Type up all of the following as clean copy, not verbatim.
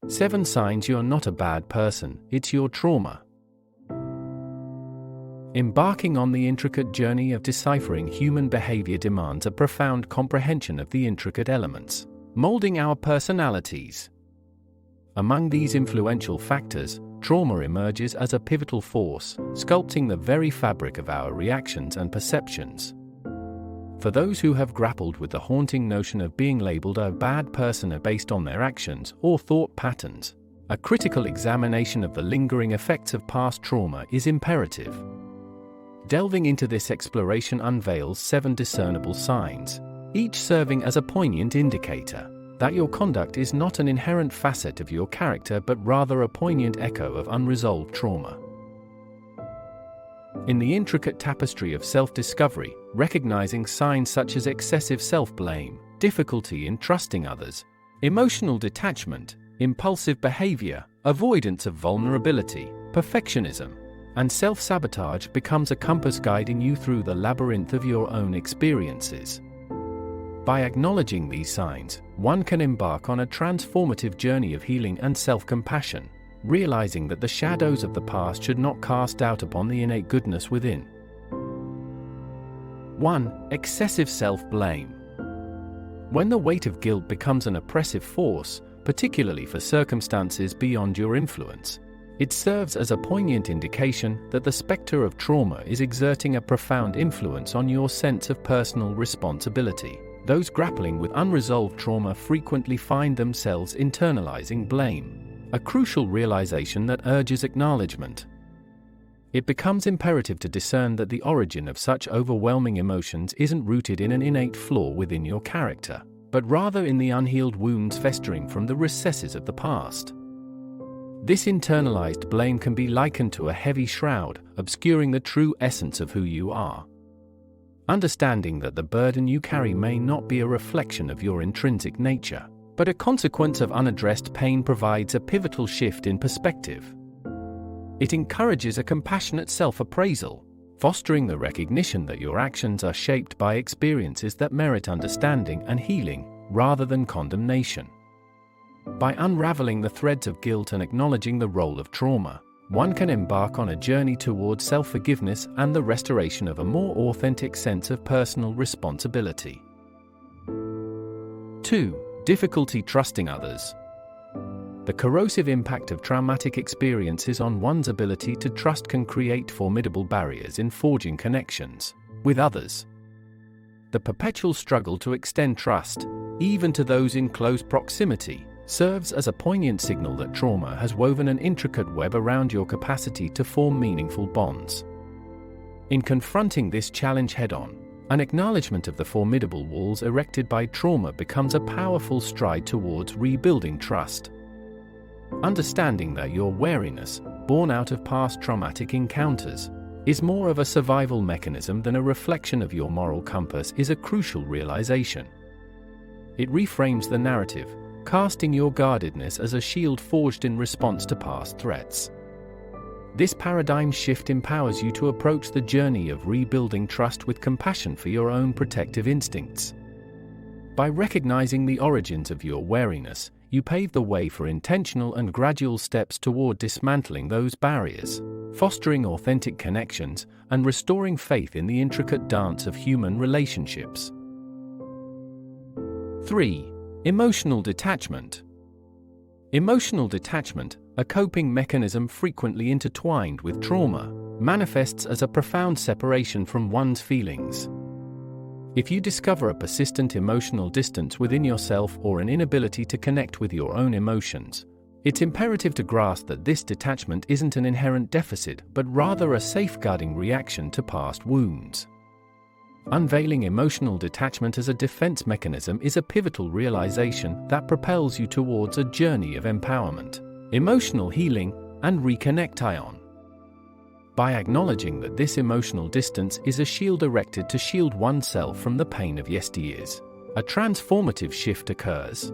7 signs you're not a bad person, it's your trauma. Embarking on the intricate journey of deciphering human behavior demands a profound comprehension of the intricate elements molding our personalities. Among these influential factors, trauma emerges as a pivotal force, sculpting the very fabric of our reactions and perceptions. For those who have grappled with the haunting notion of being labeled a bad person based on their actions or thought patterns, a critical examination of the lingering effects of past trauma is imperative. Delving into this exploration unveils 7 discernible signs, each serving as a poignant indicator that your conduct is not an inherent facet of your character but rather a poignant echo of unresolved trauma. In the intricate tapestry of self-discovery, recognizing signs such as excessive self-blame, difficulty in trusting others, emotional detachment, impulsive behavior, avoidance of vulnerability, perfectionism, and self-sabotage becomes a compass guiding you through the labyrinth of your own experiences. By acknowledging these signs, one can embark on a transformative journey of healing and self-compassion, realizing that the shadows of the past should not cast doubt upon the innate goodness within. 1. Excessive self-blame. When the weight of guilt becomes an oppressive force, particularly for circumstances beyond your influence, it serves as a poignant indication that the specter of trauma is exerting a profound influence on your sense of personal responsibility. Those grappling with unresolved trauma frequently find themselves internalizing blame, a crucial realization that urges acknowledgement. It becomes imperative to discern that the origin of such overwhelming emotions isn't rooted in an innate flaw within your character, but rather in the unhealed wounds festering from the recesses of the past. This internalized blame can be likened to a heavy shroud, obscuring the true essence of who you are. Understanding that the burden you carry may not be a reflection of your intrinsic nature, but a consequence of unaddressed pain provides a pivotal shift in perspective. It encourages a compassionate self-appraisal, fostering the recognition that your actions are shaped by experiences that merit understanding and healing, rather than condemnation. By unraveling the threads of guilt and acknowledging the role of trauma, one can embark on a journey towards self-forgiveness and the restoration of a more authentic sense of personal responsibility. 2. Difficulty trusting others. The corrosive impact of traumatic experiences on one's ability to trust can create formidable barriers in forging connections with others. The perpetual struggle to extend trust, even to those in close proximity, serves as a poignant signal that trauma has woven an intricate web around your capacity to form meaningful bonds. In confronting this challenge head-on, an acknowledgement of the formidable walls erected by trauma becomes a powerful stride towards rebuilding trust. Understanding that your wariness, born out of past traumatic encounters, is more of a survival mechanism than a reflection of your moral compass is a crucial realization. It reframes the narrative, casting your guardedness as a shield forged in response to past threats. This paradigm shift empowers you to approach the journey of rebuilding trust with compassion for your own protective instincts. By recognizing the origins of your wariness, you pave the way for intentional and gradual steps toward dismantling those barriers, fostering authentic connections, and restoring faith in the intricate dance of human relationships. 3. Emotional detachment. Emotional detachment, a coping mechanism frequently intertwined with trauma, manifests as a profound separation from one's feelings. If you discover a persistent emotional distance within yourself or an inability to connect with your own emotions, it's imperative to grasp that this detachment isn't an inherent deficit but rather a safeguarding reaction to past wounds. Unveiling emotional detachment as a defense mechanism is a pivotal realization that propels you towards a journey of empowerment, emotional healing, and reconnection. By acknowledging that this emotional distance is a shield erected to shield oneself from the pain of yesteryears, a transformative shift occurs.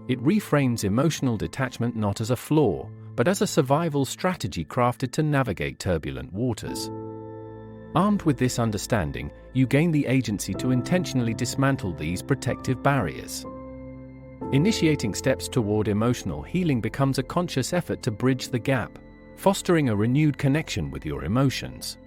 It reframes emotional detachment not as a flaw, but as a survival strategy crafted to navigate turbulent waters. Armed with this understanding, you gain the agency to intentionally dismantle these protective barriers. Initiating steps toward emotional healing becomes a conscious effort to bridge the gap, fostering a renewed connection with your emotions.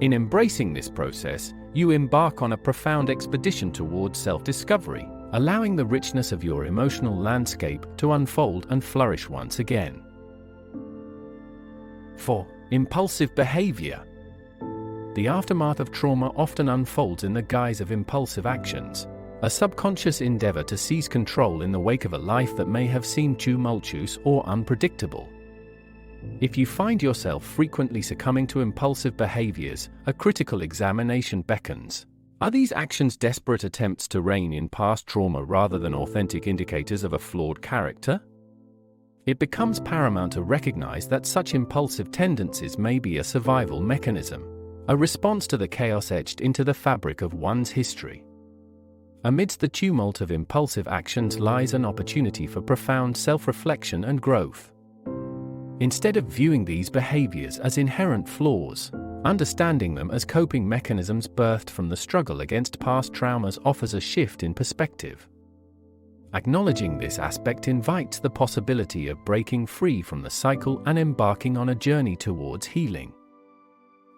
In embracing this process, you embark on a profound expedition towards self-discovery, allowing the richness of your emotional landscape to unfold and flourish once again. 4. Impulsive behavior. The aftermath of trauma often unfolds in the guise of impulsive actions, a subconscious endeavor to seize control in the wake of a life that may have seemed tumultuous or unpredictable. If you find yourself frequently succumbing to impulsive behaviors, a critical examination beckons. Are these actions desperate attempts to rein in past trauma rather than authentic indicators of a flawed character? It becomes paramount to recognize that such impulsive tendencies may be a survival mechanism, a response to the chaos etched into the fabric of one's history. Amidst the tumult of impulsive actions lies an opportunity for profound self-reflection and growth. Instead of viewing these behaviors as inherent flaws, understanding them as coping mechanisms birthed from the struggle against past traumas offers a shift in perspective. Acknowledging this aspect invites the possibility of breaking free from the cycle and embarking on a journey towards healing.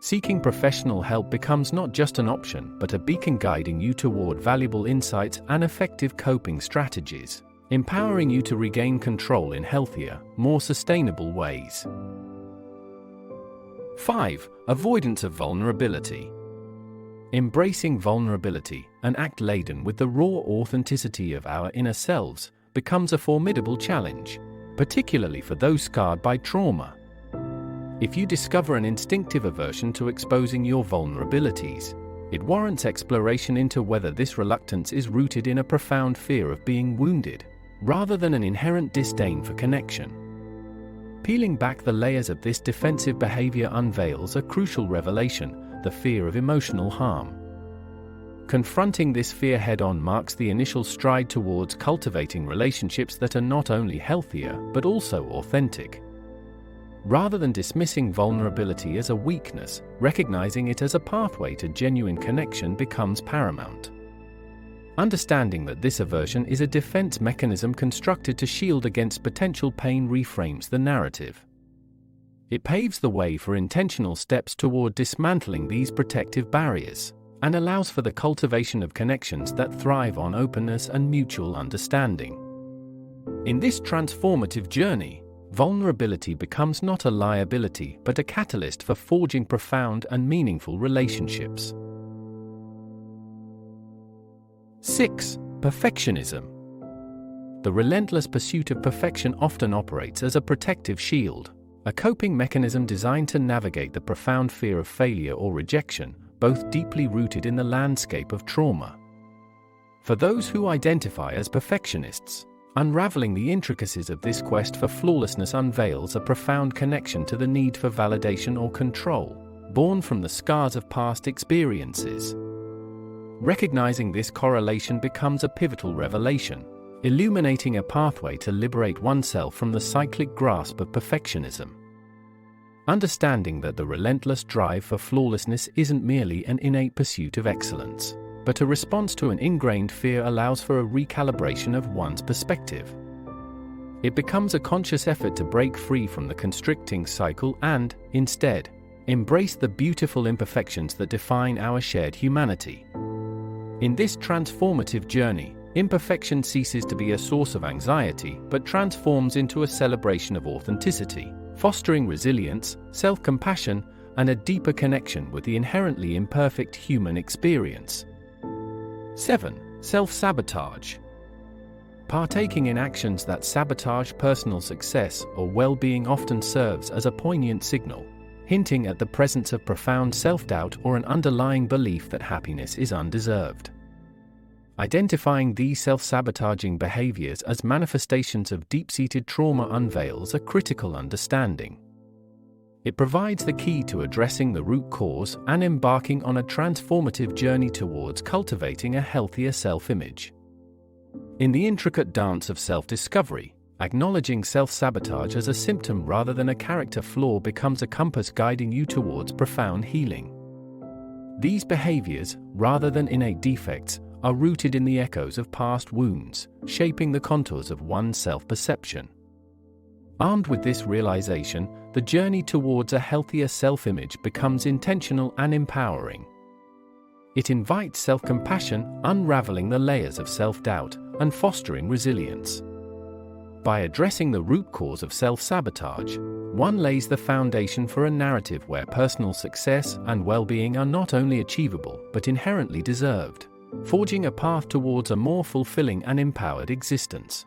Seeking professional help becomes not just an option but a beacon guiding you toward valuable insights and effective coping strategies, empowering you to regain control in healthier, more sustainable ways. 5. Avoidance of vulnerability. Embracing vulnerability, an act laden with the raw authenticity of our inner selves, becomes a formidable challenge, particularly for those scarred by trauma. If you discover an instinctive aversion to exposing your vulnerabilities, it warrants exploration into whether this reluctance is rooted in a profound fear of being wounded, rather than an inherent disdain for connection. Peeling back the layers of this defensive behavior unveils a crucial revelation: the fear of emotional harm. Confronting this fear head-on marks the initial stride towards cultivating relationships that are not only healthier but also authentic. Rather than dismissing vulnerability as a weakness, recognizing it as a pathway to genuine connection becomes paramount. Understanding that this aversion is a defense mechanism constructed to shield against potential pain reframes the narrative. It paves the way for intentional steps toward dismantling these protective barriers, and allows for the cultivation of connections that thrive on openness and mutual understanding. In this transformative journey, vulnerability becomes not a liability but a catalyst for forging profound and meaningful relationships. 6. Perfectionism. The relentless pursuit of perfection often operates as a protective shield, a coping mechanism designed to navigate the profound fear of failure or rejection, both deeply rooted in the landscape of trauma. For those who identify as perfectionists, unraveling the intricacies of this quest for flawlessness unveils a profound connection to the need for validation or control, born from the scars of past experiences. Recognizing this correlation becomes a pivotal revelation, illuminating a pathway to liberate oneself from the cyclic grasp of perfectionism. Understanding that the relentless drive for flawlessness isn't merely an innate pursuit of excellence, but a response to an ingrained fear allows for a recalibration of one's perspective. It becomes a conscious effort to break free from the constricting cycle and, instead, embrace the beautiful imperfections that define our shared humanity. In this transformative journey, imperfection ceases to be a source of anxiety but transforms into a celebration of authenticity, fostering resilience, self-compassion, and a deeper connection with the inherently imperfect human experience. 7. Self-sabotage. Partaking in actions that sabotage personal success or well-being often serves as a poignant signal, hinting at the presence of profound self-doubt or an underlying belief that happiness is undeserved. Identifying these self-sabotaging behaviors as manifestations of deep-seated trauma unveils a critical understanding. It provides the key to addressing the root cause and embarking on a transformative journey towards cultivating a healthier self-image. In the intricate dance of self-discovery, acknowledging self-sabotage as a symptom rather than a character flaw becomes a compass guiding you towards profound healing. These behaviors, rather than innate defects, are rooted in the echoes of past wounds, shaping the contours of one's self-perception. Armed with this realization, the journey towards a healthier self-image becomes intentional and empowering. It invites self-compassion, unraveling the layers of self-doubt, and fostering resilience. By addressing the root cause of self-sabotage, one lays the foundation for a narrative where personal success and well-being are not only achievable but inherently deserved, forging a path towards a more fulfilling and empowered existence.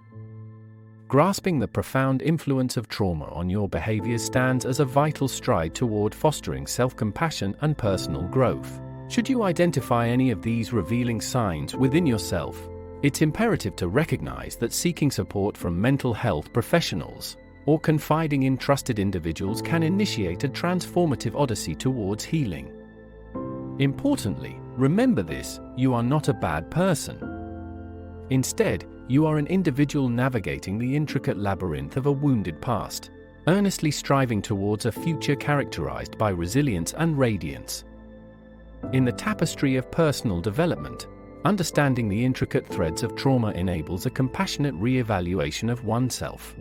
Grasping the profound influence of trauma on your behaviors stands as a vital stride toward fostering self-compassion and personal growth. Should you identify any of these revealing signs within yourself, it's imperative to recognize that seeking support from mental health professionals or confiding in trusted individuals can initiate a transformative odyssey towards healing. Importantly, remember this: you are not a bad person. Instead, you are an individual navigating the intricate labyrinth of a wounded past, earnestly striving towards a future characterized by resilience and radiance. In the tapestry of personal development, understanding the intricate threads of trauma enables a compassionate re-evaluation of oneself.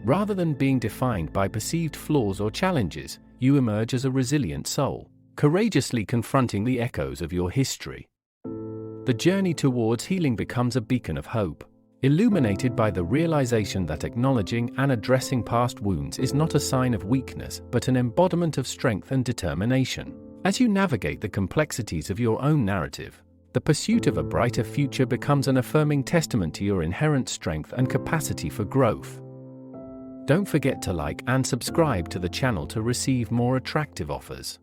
Rather than being defined by perceived flaws or challenges, you emerge as a resilient soul, courageously confronting the echoes of your history. The journey towards healing becomes a beacon of hope, illuminated by the realization that acknowledging and addressing past wounds is not a sign of weakness but an embodiment of strength and determination. As you navigate the complexities of your own narrative, the pursuit of a brighter future becomes an affirming testament to your inherent strength and capacity for growth. Don't forget to like and subscribe to the channel to receive more attractive offers.